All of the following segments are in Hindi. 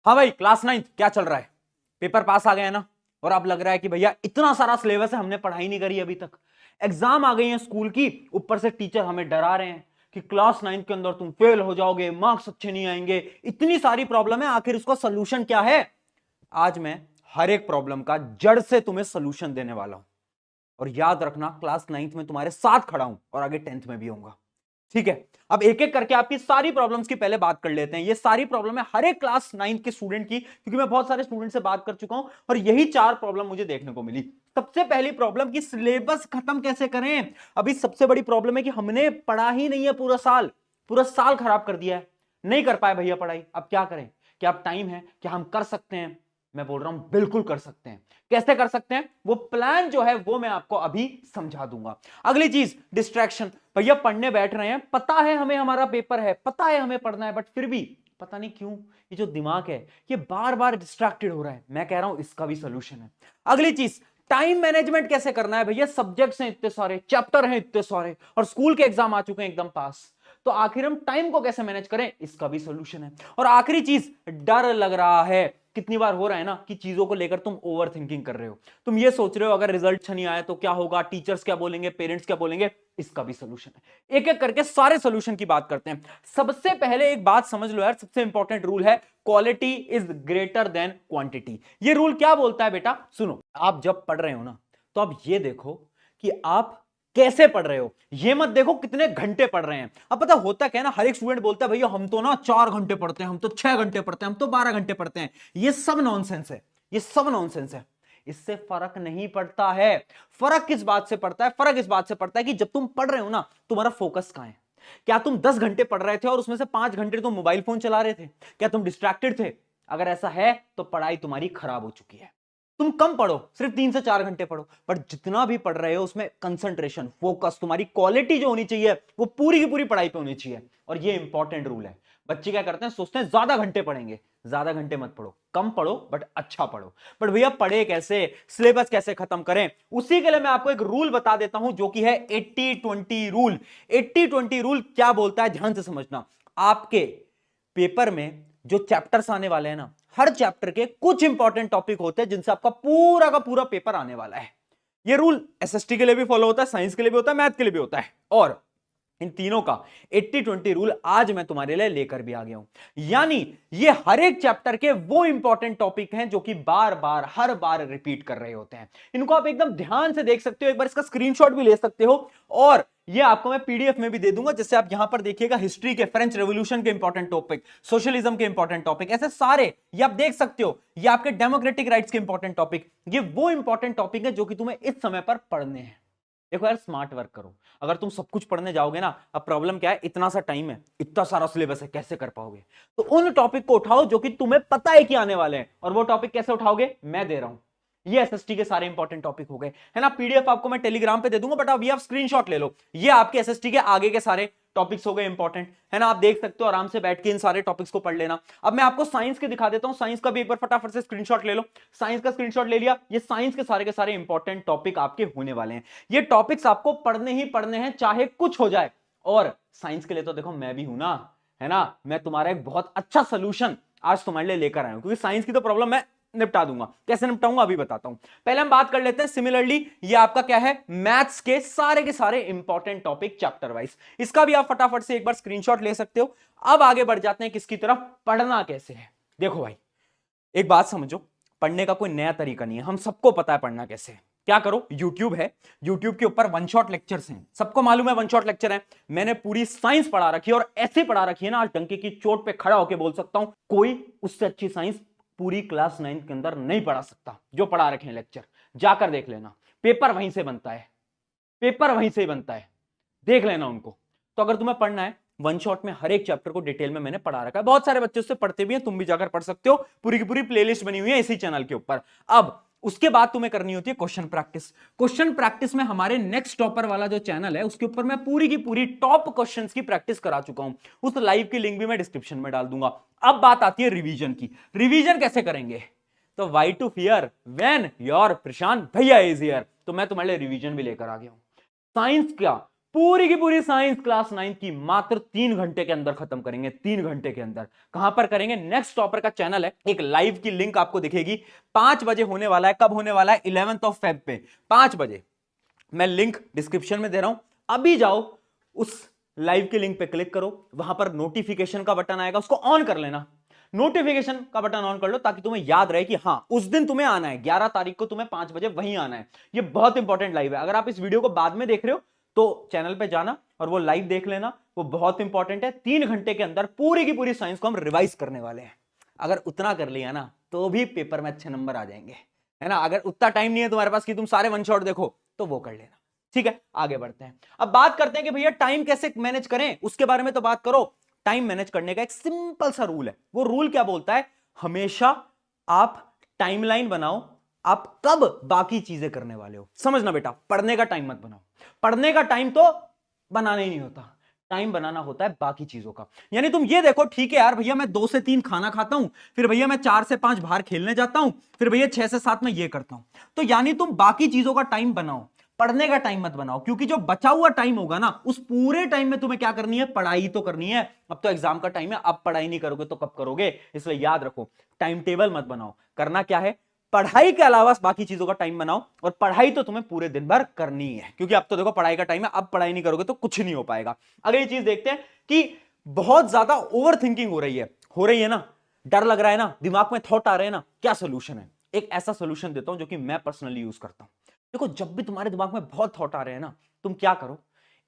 हाँ भाई, क्लास 9th क्या चल रहा है? पेपर पास आ गया है ना? और अब लग रहा है कि भैया इतना सारा सिलेबस है, हमने पढ़ाई नहीं करी अभी तक। एग्जाम आ गई है स्कूल की, ऊपर से टीचर हमें डरा रहे हैं कि क्लास 9th के अंदर तुम फेल हो जाओगे, मार्क्स अच्छे नहीं आएंगे, इतनी सारी प्रॉब्लम है, आखिर उसका सोल्यूशन क्या है? आज मैं हर एक प्रॉब्लम का जड़ से तुम्हें सोल्यूशन देने वाला हूं। और याद रखना, क्लास 9th में तुम्हारे साथ खड़ा हूं और आगे 10th में भी होऊंगा। ठीक है, अब एक एक करके आपकी सारी प्रॉब्लम्स की पहले बात कर लेते हैं। ये सारी प्रॉब्लम है हर एक क्लास 9th के स्टूडेंट की, क्योंकि मैं बहुत सारे स्टूडेंट से बात कर चुका हूं और यही 4 प्रॉब्लम मुझे देखने को मिली। सबसे पहली प्रॉब्लम की सिलेबस खत्म कैसे करें। अभी सबसे बड़ी प्रॉब्लम है कि हमने पढ़ा ही नहीं है, पूरा साल खराब कर दिया है, नहीं कर पाए भैया पढ़ाई। अब क्या करें? क्या अब टाइम है? क्या हम कर सकते हैं? मैं बोल रहा हूं बिल्कुल कर सकते हैं। कैसे कर सकते हैं वो प्लान जो है वो मैं आपको अभी समझा दूंगा। अगली चीज, डिस्ट्रैक्शन। भैया पढ़ने बैठ रहे हैं, पता है हमें हमारा पेपर है, पता है हमें पढ़ना है, बट फिर भी पता नहीं क्यों ये जो दिमाग है ये बार बार डिस्ट्रैक्टेड हो रहा है। मैं कह रहा हूं इसका भी सोल्यूशन है। अगली चीज, टाइम मैनेजमेंट कैसे करना है। भैया सब्जेक्ट्स हैं इतने सारे, चैप्टर हैं इतने सारे, और स्कूल के एग्जाम आ चुके हैं एकदम पास, तो आखिर हम टाइम को कैसे मैनेज करें, इसका भी सोल्यूशन है। और आखिरी चीज, डर लग रहा है। कितनी बार हो रहा है ना कि चीजों को लेकर तुम ओवर थिंकिंग कर रहे हो, तुम ये सोच रहे हो अगर रिजल्ट अच्छा नहीं आया तो क्या होगा, टीचर्स क्या बोलेंगे, पेरेंट्स क्या बोलेंगे, इसका भी सोल्यूशन है। एक एक करके सारे सोल्यूशन की बात करते हैं। सबसे पहले एक बात समझ लो यार, सबसे इंपॉर्टेंट रूल है, quality is greater than quantity. ये रूल क्या बोलता है बेटा? सुनो, आप जब पढ़ रहे हो ना तो आप ये देखो कि आप कैसे पढ़ रहे हो, ये मत देखो कितने घंटे पढ़ रहे हैं। अब पता होता क्या है ना, हर एक स्टूडेंट बोलता है भैया हम तो ना 4 घंटे पढ़ते हैं, हम तो 6 घंटे पढ़ते हैं, हम तो 12 घंटे पढ़ते हैं। ये सब नॉनसेंस है, ये सब नॉनसेंस है। इससे फर्क नहीं पड़ता है। फर्क किस बात से पड़ता है? फर्क इस बात से पड़ता है कि जब तुम पढ़ रहे हो ना, तुम्हारा फोकस कहां है। क्या तुम 10 घंटे पढ़ रहे थे और उसमें से 5 घंटे तुम मोबाइल फोन चला रहे थे? क्या तुम डिस्ट्रैक्टेड थे? अगर ऐसा है तो पढ़ाई तुम्हारी खराब हो चुकी है। तुम कम पढ़ो, सिर्फ 3 से 4 घंटे पढ़ो, पर जितना भी पढ़ रहे हो उसमें कंसंट्रेशन, फोकस, तुम्हारी क्वालिटी जो होनी चाहिए वो पूरी की पूरी पढ़ाई पे होनी चाहिए। और ये इंपॉर्टेंट रूल है। बच्चे क्या करते हैं, सोचते हैं ज्यादा घंटे पढ़ेंगे। ज्यादा घंटे मत पढ़ो, कम पढ़ो बट अच्छा पढ़ो। बट भैया पढ़े कैसे, सिलेबस कैसे खत्म करें, उसी के लिए मैं आपको एक रूल बता देता हूं जो कि है 80-20 रूल। 80-20 रूल क्या बोलता है, ध्यान से समझना। आपके पेपर में जो चैप्टर्स आने वाले हैं ना, हर चैप्टर के कुछ इंपॉर्टेंट टॉपिक होते हैं जिनसे आपका पूरा का पूरा पेपर आने वाला है। ये रूल एसएसटी के लिए भी फॉलो होता है, साइंस के लिए भी होता है, मैथ के लिए भी होता है। और इन तीनों का 80-20 रूल आज मैं तुम्हारे लिए लेकर भी आ गया हूं। यानी ये हर एक चैप्टर के वो इंपॉर्टेंट टॉपिक हैं जो कि बार बार हर बार रिपीट कर रहे होते हैं। इनको आप एकदम ध्यान से देख सकते हो, एक बार इसका स्क्रीनशॉट भी ले सकते हो, और ये आपको मैं पीडीएफ में भी दे दूंगा, जिससे आप यहां पर देखिएगा हिस्ट्री के, फ्रेंच रेवोल्यूशन के इंपॉर्टेंट टॉपिक, सोशलिज्म के इंपॉर्टेंट टॉपिक, ऐसे सारे ये आप देख सकते हो। ये आपके डेमोक्रेटिक राइट्स के इंपॉर्टेंट टॉपिक, ये वो इंपॉर्टेंट टॉपिक है जो कि तुम्हें इस समय पर पढ़ने हैं। देखो यार, स्मार्ट वर्क करो। अगर तुम सब कुछ पढ़ने जाओगे ना, अब प्रॉब्लम क्या है, इतना सा टाइम है, इतना सारा सिलेबस है, कैसे कर पाओगे? तो उन टॉपिक को उठाओ जो कि तुम्हें पता है कि आने वाले हैं। और वो टॉपिक कैसे उठाओगे, मैं दे रहा हूं। ये एसएसटी के सारे इंपॉर्टेंट टॉपिक हो गए, है ना। पीडीएफ आपको मैं टेलीग्राम पे दे दूंगा, बट अभी आप स्क्रीनशॉट ले लो। ये आपके एसएसटी के आगे के सारे टॉपिक्स हो गए इंपॉर्टेंट, है ना। आप देख सकते हो, आराम से बैठ के इन सारे टॉपिक्स को पढ़ लेना। अब मैं आपको साइंस के दिखा देता हूं, साइंस का भी एक बार फटाफट से स्क्रीनशॉट ले लो। साइंस का स्क्रीनशॉट ले लिया। ये साइंस के सारे इंपॉर्टेंट टॉपिक आपके होने वाले हैं। ये टॉपिक्स आपको पढ़ने ही पढ़ने हैं, चाहे कुछ हो जाए। और साइंस के लिए तो देखो मैं भी हूं ना, है ना। मैं तुम्हारा एक बहुत अच्छा सोल्यूशन आज तुम्हारे लिए लेकर आया हूं, क्योंकि साइंस की तो प्रॉब्लम मैं निपटा दूंगा। कैसे निपटाऊंगा अभी बताता हूं। पहले हम बात कर लेते हैं सिमिलरली, ये आपका क्या है, मैथ्स के सारे इंपॉर्टेंट टॉपिक चैप्टर वाइज। इसका भी आप फटाफट से एक बार स्क्रीनशॉट ले सकते हो। अब आगे बढ़ जाते हैं किसकी तरफ, पढ़ना कैसे है। देखो भाई, एक बात समझो, पढ़ने का कोई नया तरीका नहीं है, हम सबको पता है पढ़ना कैसे है। क्या करो, YouTube है, YouTube के ऊपर वन शॉट लेक्चर्स हैं, सबको मालूम है वन शॉट लेक्चर है। मैंने पूरी साइंस पढ़ा रखी है, और ऐसे पढ़ा रखी है ना, आज डंके की चोट पे खड़ा होकर बोल सकता हूं, कोई उससे अच्छी साइंस पूरी क्लास 9 के अंदर नहीं पढ़ा सकता। जो पढ़ा रखे हैं लेक्चर, जाकर देख लेना, पेपर वहीं से बनता है, पेपर वहीं से ही बनता है, देख लेना उनको। तो अगर तुम्हें पढ़ना है, वन शॉट में हर एक चैप्टर को डिटेल में मैंने पढ़ा रखा है, बहुत सारे बच्चे उससे पढ़ते भी हैं, तुम भी जाकर पढ़ सकते हो, पूरी की पूरी प्लेलिस्ट बनी हुई है इसी चैनल के ऊपर। अब उसके बाद तुम्हें करनी होती है क्वेश्चन प्रैक्टिस। क्वेश्चन प्रैक्टिस में हमारे नेक्स्ट टॉपर वाला जो चैनल है, उसके ऊपर मैं पूरी की पूरी टॉप क्वेश्चंस की प्रैक्टिस करा चुका हूं। उस लाइव की लिंक भी मैं डिस्क्रिप्शन में डाल दूंगा। अब बात आती है रिवीजन की। रिवीजन कैसे करेंगे? तो why to fear when your Prashant भैया इज हियर। तो मैं तुम्हारे लिए रिवीजन भी लेकर आ गया हूं। साइंस का पूरी की पूरी साइंस क्लास 9 की मात्र 3 घंटे के अंदर खत्म करेंगे। 3 घंटे के अंदर कहां पर करेंगे? नेक्स्ट टॉपर का चैनल है, एक लाइव की लिंक आपको दिखेगी, 5 बजे होने वाला है। कब होने वाला है? 11th ऑफ फेब पे 5 बजे। मैं लिंक डिस्क्रिप्शन में दे रहा हूं, अभी जाओ उस लाइव के लिंक पे क्लिक करो, वहां पर नोटिफिकेशन का बटन आएगा, उसको ऑन कर लेना। नोटिफिकेशन का बटन ऑन कर लो ताकि तुम्हें याद रहे कि हाँ उस दिन तुम्हें आना है, 11 तारीख को तुम्हें 5 बजे वहीं आना है। ये बहुत इंपॉर्टेंट लाइव है। अगर आप इस वीडियो को बाद में देख रहे हो तो चैनल पे जाना और वो लाइव देख लेना, वो बहुत इंपॉर्टेंट है। 3 घंटे के अंदर पूरी की पूरी साइंस को हम रिवाइज करने वाले हैं। अगर उतना कर लिया ना तो भी पेपर में अच्छे नंबर आ जाएंगे, है ना। अगर उतना टाइम नहीं है तुम्हारे पास कि तुम सारे वन शॉट देखो तो वो कर लेना, ठीक है। आगे बढ़ते हैं, अब बात करते हैं कि भैया टाइम कैसे मैनेज करें, उसके बारे में तो बात करो। टाइम मैनेज करने का एक सिंपल सा रूल है। वो रूल क्या बोलता है? हमेशा आप टाइमलाइन बनाओ, आप कब बाकी चीजें करने वाले हो। समझना बेटा, पढ़ने का टाइम मत बनाओ। पढ़ने का टाइम तो बनाना ही नहीं होता, टाइम बनाना होता है बाकी चीजों का। यानी तुम ये देखो, ठीक है यार भैया मैं 2 से 3 खाना खाता हूं, फिर भैया मैं 4 से 5 बाहर खेलने जाता हूं, फिर भैया 6 से 7 में ये करता हूं। तो यानी तुम बाकी चीजों का टाइम बनाओ, पढ़ने का टाइम मत बनाओ। क्योंकि जो बचा हुआ टाइम होगा ना, उस पूरे टाइम में तुम्हें क्या करनी है? पढ़ाई तो करनी है। अब तो एग्जाम का टाइम है, अब पढ़ाई नहीं करोगे तो कब करोगे? इसलिए याद रखो, टाइम टेबल मत बनाओ। करना क्या है? पढ़ाई के अलावा बाकी चीजों का टाइम बनाओ, और पढ़ाई तो तुम्हें पूरे दिन भर करनी है। क्योंकि अब तो देखो पढ़ाई का टाइम है, अब पढ़ाई नहीं करोगे तो कुछ नहीं हो पाएगा। अगली चीज देखते हैं कि बहुत ज्यादा ओवर थिंकिंग हो रही है ना, डर लग रहा है ना, दिमाग में थॉट आ रहे हैं ना, क्या सोल्यूशन है? एक ऐसा सोल्यूशन देता हूं जो कि मैं पर्सनली यूज करता हूं। देखो, जब भी तुम्हारे दिमाग में बहुत थॉट आ रहे हैं ना, तुम क्या करो,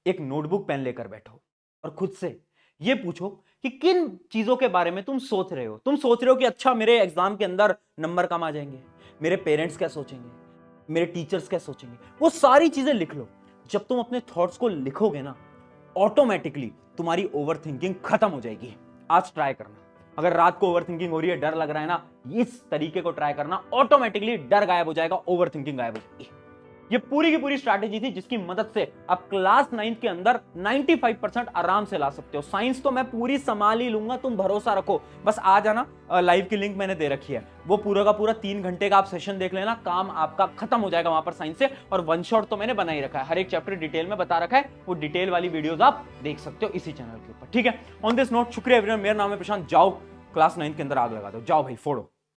एक नोटबुक पेन लेकर बैठो और खुद से ये पूछो कि किन चीजों के बारे में तुम सोच रहे हो। तुम सोच रहे हो कि अच्छा मेरे एग्जाम के अंदर नंबर कम आ जाएंगे, मेरे पेरेंट्स क्या सोचेंगे, मेरे टीचर्स क्या सोचेंगे। वो सारी चीजें लिख लो। जब तुम अपने थॉट्स को लिखोगे ना, ऑटोमेटिकली तुम्हारी ओवर थिंकिंग खत्म हो जाएगी। आज ट्राई करना, अगर रात को ओवर थिंकिंग हो रही है, डर लग रहा है ना, इस तरीके को ट्राई करना, ऑटोमेटिकली डर गायब हो जाएगा, ओवर थिंकिंग गायब हो जाएगी। ये पूरी की पूरी स्ट्रैटेजी थी जिसकी मदद से आप क्लास 9 के अंदर 95% आराम से ला सकते हो। साइंस तो मैं पूरी संभाल ही लूंगा, तुम भरोसा रखो। बस आ जाना, लाइव की लिंक मैंने दे रखी है, वो पूरा का पूरा 3 घंटे का आप सेशन देख लेना, काम आपका खत्म हो जाएगा वहां पर साइंस से। और वन शॉट तो मैंने बना ही रखा है, हर एक चैप्टर डिटेल में बता रखा है, वो डिटेल वाली वीडियोस आप देख सकते हो इसी चैनल के ऊपर, ठीक है। ऑन दिस नोट, शुक्रिया एवरीवन, मेरा नाम है प्रशांत। जाओ क्लास 9 के अंदर आग लगा दो, जाओ भाई फोड़ो।